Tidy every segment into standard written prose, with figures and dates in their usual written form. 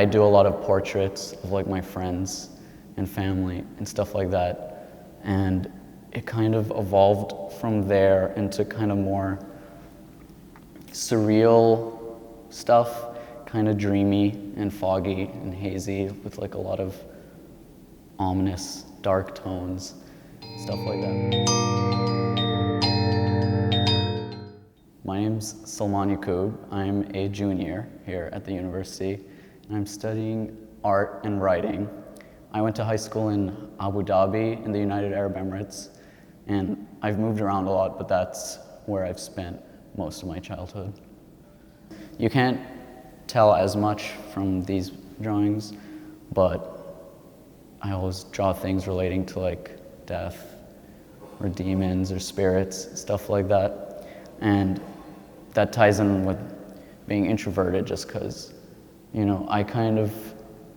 I do a lot of portraits of like my friends and family and stuff like that. And it kind of evolved from there into kind of more surreal stuff, kind of dreamy and foggy and hazy with like a lot of ominous, dark tones, stuff like that. My name's Salman Yakub. I'm a junior here at the university, and I'm studying art and writing. I went to high school in Abu Dhabi in the United Arab Emirates, and I've moved around a lot, but that's where I've spent most of my childhood. You can't tell as much from these drawings, but I always draw things relating to like death or demons or spirits, stuff like that. And that ties in with being introverted just because, you know, I kind of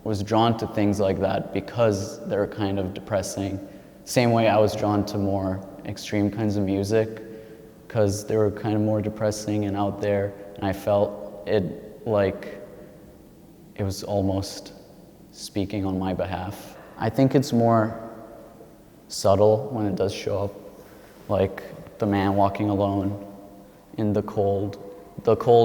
was drawn to things like that because they're kind of depressing. Same way I was drawn to more extreme kinds of music because they were kind of more depressing and out there, and I felt it like it was almost speaking on my behalf. I think it's more subtle when it does show up, like the man walking alone in the cold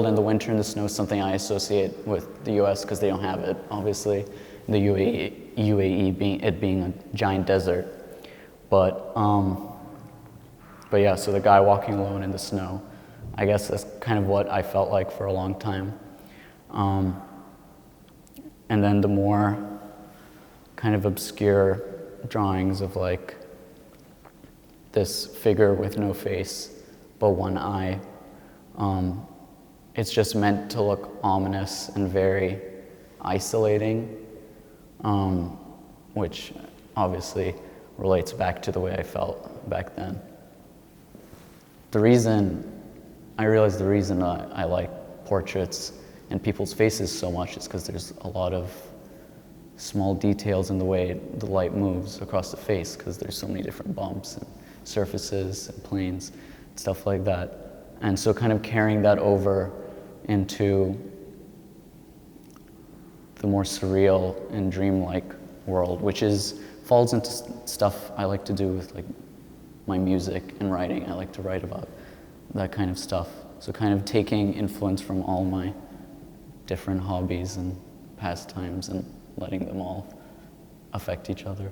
and the winter and the snow is something I associate with the US because they don't have it, obviously. The UAE being a giant desert. But yeah, so the guy walking alone in the snow, I guess that's kind of what I felt like for a long time. And then the more kind of obscure drawings of like this figure with no face but one eye. It's just meant to look ominous and very isolating, which obviously relates back to the way I felt back then. I realized the reason I like portraits and people's faces so much is because there's a lot of small details in the way the light moves across the face because there's so many different bumps and surfaces and planes, stuff like that. And so kind of carrying that over into the more surreal and dreamlike world, which falls into stuff I like to do with like my music and writing. I like to write about that kind of stuff. So kind of taking influence from all my different hobbies and pastimes and letting them all affect each other.